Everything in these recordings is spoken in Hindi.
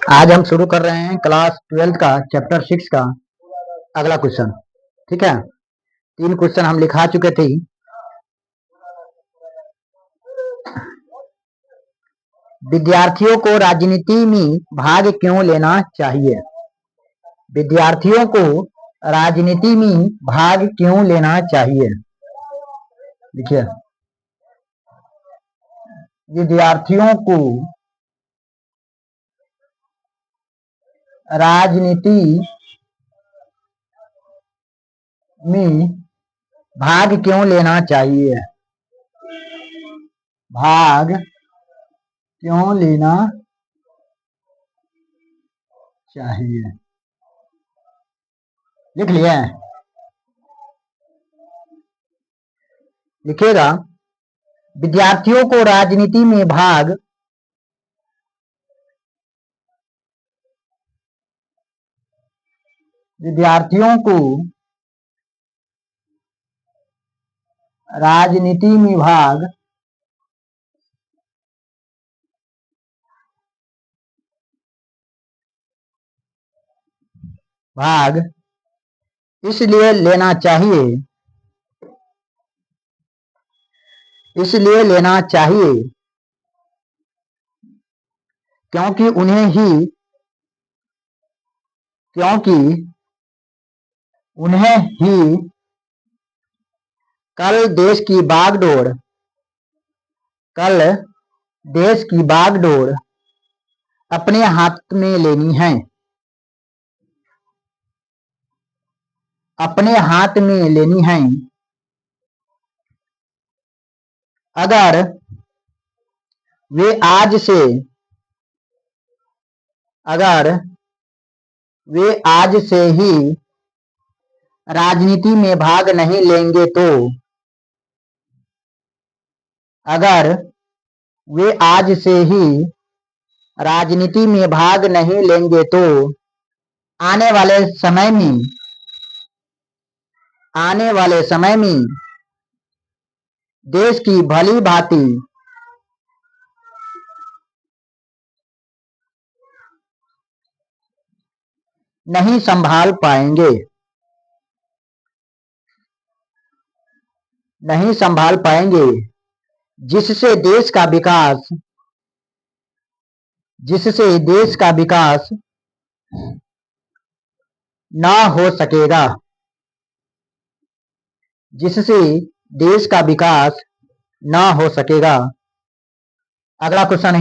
आज हम शुरू कर रहे हैं क्लास 12 का चैप्टर 6 का अगला क्वेश्चन। ठीक है, 3 क्वेश्चन हम लिखा चुके थे। विद्यार्थियों को राजनीति में भाग क्यों लेना चाहिए? विद्यार्थियों को राजनीति में भाग क्यों लेना चाहिए? देखिए, विद्यार्थियों को राजनीति में भाग क्यों लेना चाहिए? भाग क्यों लेना चाहिए? लिख लिया? लिखिएगा, विद्यार्थियों को राजनीति में भाग विद्यार्थियों को राजनीति में भाग इसलिए लेना चाहिए क्योंकि उन्हें ही कल देश की बागडोर अपने हाथ में लेनी है। अगर वे आज से ही राजनीति में भाग नहीं लेंगे तो अगर वे आज से ही राजनीति में भाग नहीं लेंगे तो आने वाले समय में देश की भली भांति नहीं संभाल पाएंगे, जिससे देश का विकास ना हो सकेगा। अगला क्वेश्चन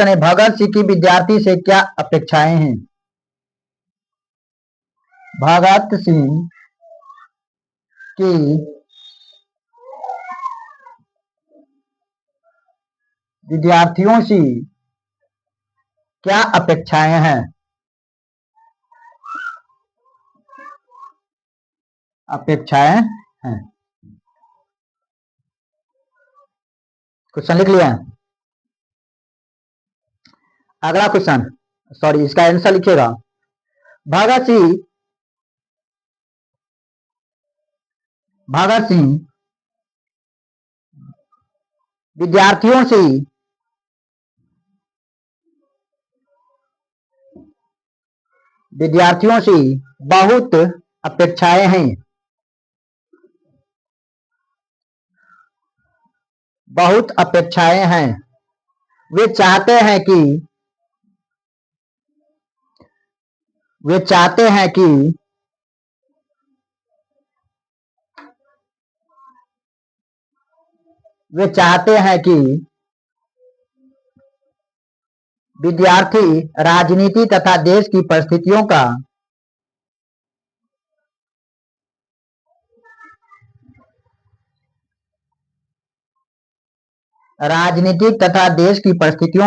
है, भगत सिंह की विद्यार्थी से क्या अपेक्षाएं हैं? भगत सिंह की विद्यार्थियों से क्या अपेक्षाएं हैं? क्वेश्चन लिख लिया? अगला क्वेश्चन, इसका आंसर लिखिएगा। भगत सिंह विद्यार्थियों से बहुत अपेक्षाएं हैं। वे चाहते हैं कि विद्यार्थी राजनीति तथा देश की परिस्थितियों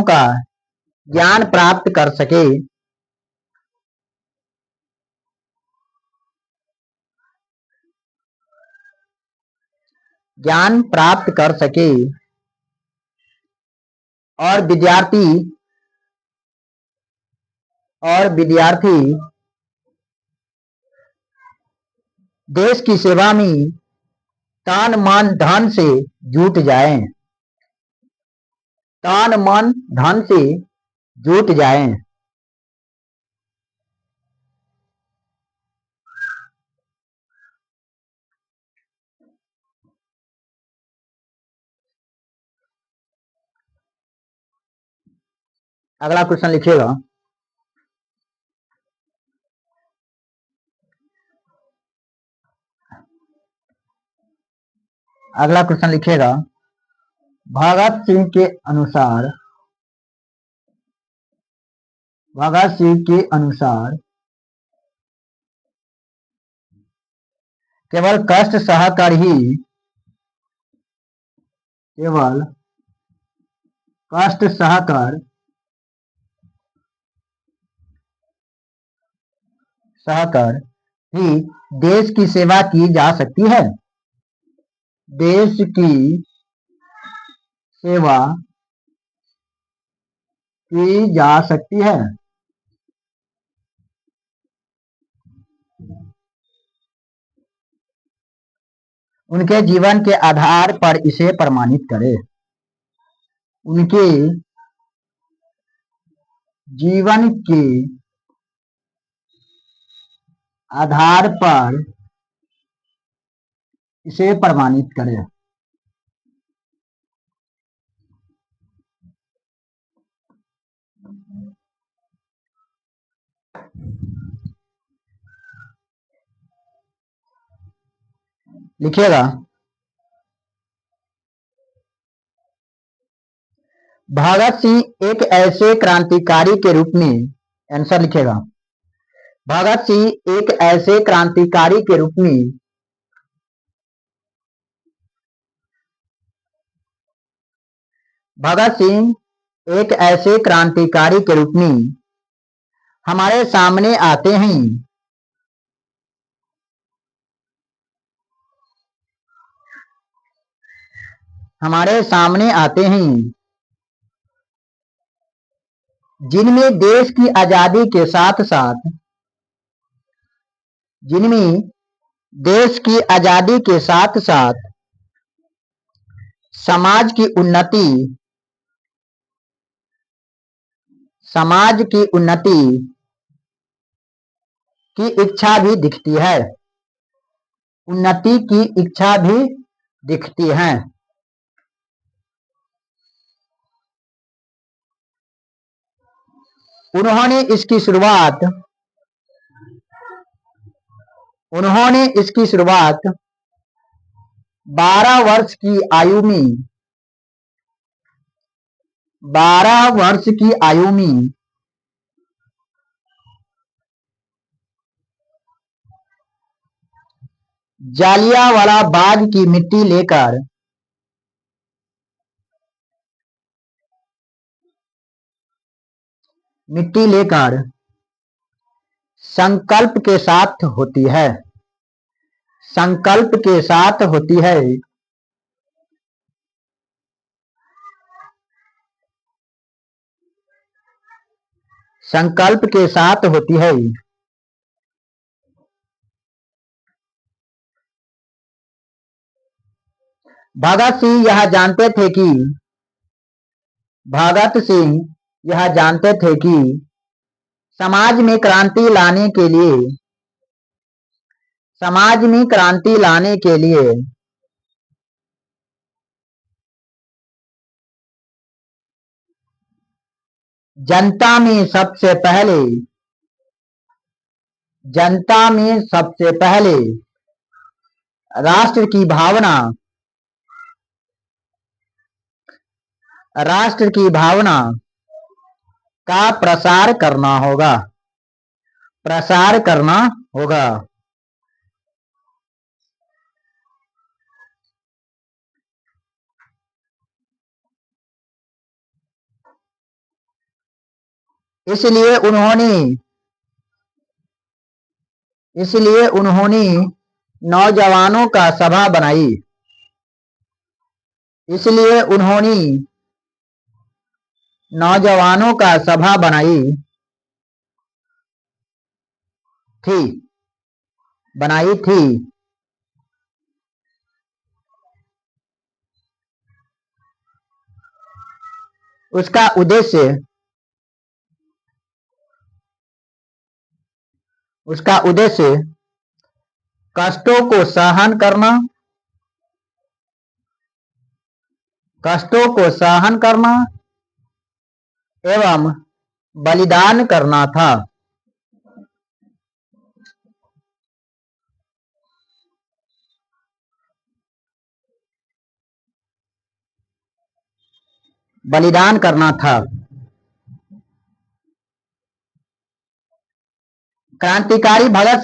का ज्ञान प्राप्त कर सके। और विद्यार्थी देश की सेवा में तन मन धन से जुट जाएं। तन मन धन से जुट जाएं। अगला क्वेश्चन लिखिएगा। अगला क्वेश्चन लिखिएगा। भगत सिंह के अनुसार केवल कष्ट सहकर ही देश की सेवा की जा सकती है। देश की सेवा की जा सकती है। उनके जीवन के आधार पर इसे प्रमाणित करें। उनके जीवन के आधार पर इसे प्रमाणित करें। लिखिएगा। भगत सिंह एक ऐसे क्रांतिकारी के रूप में, आंसर लिखिएगा। भगत सिंह एक ऐसे क्रांतिकारी के रूप में भगत सिंह एक ऐसे क्रांतिकारी के रूप में हमारे सामने आते हैं। हमारे सामने आते हैं जिनमें देश की आजादी के साथ साथ समाज की उन्नति की इच्छा भी दिखती है। उन्नति की इच्छा भी दिखती है। उन्होंने इसकी शुरुआत 12 वर्ष की आयु में जालियांवाला बाग की मिट्टी लेकर संकल्प के साथ होती है। संकल्प के साथ होती है। संकल्प के साथ होती है। भगत सिंह यह जानते थे कि समाज में क्रांति लाने के लिए जनता में सबसे पहले राष्ट्र की भावना का प्रसार करना होगा। इसलिए उन्होंने नौजवानों का सभा बनाई। इसलिए उन्होंने नौजवानों का सभा बनाई थी। उसका उद्देश्य कष्टों को सहन करना एवं बलिदान करना था। बलिदान करना था। क्रांतिकारी भगत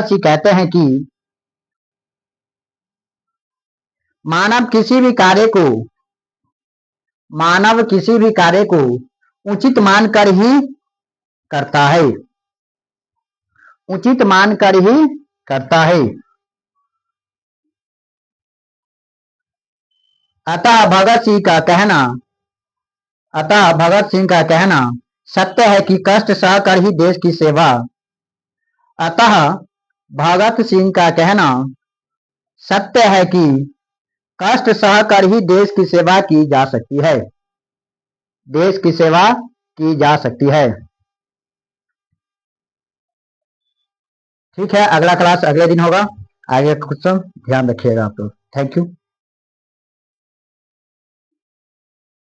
सिंह कहते हैं कि मानव किसी भी कार्य को उचित मानकर ही करता है। उचित मानकर ही करता है। अतः भगत सिंह का कहना सत्य है कि कष्ट सहकर ही देश की सेवा अतः भगत सिंह का कहना सत्य है कि कष्ट सहकर ही देश की सेवा की जा सकती है। देश की सेवा की जा सकती है। ठीक है, अगला क्लास अगले दिन होगा। आगे कुछ ध्यान रखिएगा आप लोग। Thank you.